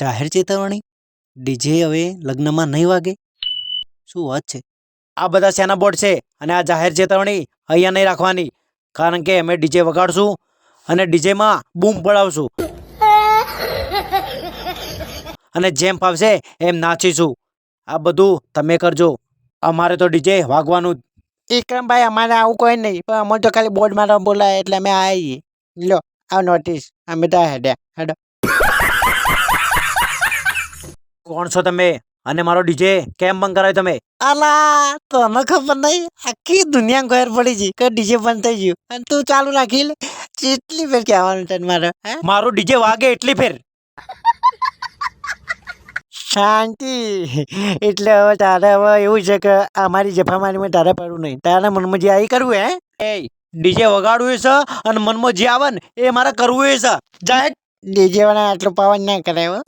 જાહેર ચેતવણી ડીજે હવે લગ્નમાં નહીં વાગે શું વાત છે આ બધા શેના બોર્ડ છે અને આ જાહેર ચેતવણી અહીંયા નહીં રાખવાની કારણ કે અમે ડીજે વગાડશું અને ડીજેમાં બૂમ પડાવશું અને જેમ ફાવશે એમ નાચીશું આ બધું તમે કરજો અમારે તો ડીજે વાગવાનું વિક્રમભાઈ અમારે આવું કોઈ નહીં પણ અમે તો ખાલી બોર્ડ માટે બોલાય એટલે અમે આવીએ લો આ નોટિસ અમે તો હેડ્યા હેડો કોણ છો તમે અને મારો ડીજે કેમ બંધ કરાવ્યો તમે અલા તને ખબર નહીં આખી દુનિયા ખબર પડી ગઈ કે ડીજે બંધ થઈ ગયું અને તું ચાલુ રાખી લે કેટલી ફેર કહેવાનું તને મારે મારું ડીજે વાગે એટલી ફેર શાંતિ એટલે હવે તારે હવે એવું છે કે અમારી જફામારીમાં તારે પડવું નહીં તારા મનમાં જે આવી કરવું હે એ ડીજે વગાડવું છે અને મનમાં જે આવે ને એ મારે કરવું છે જાય ડીજે વાળા આટલું પાવન ના કરાય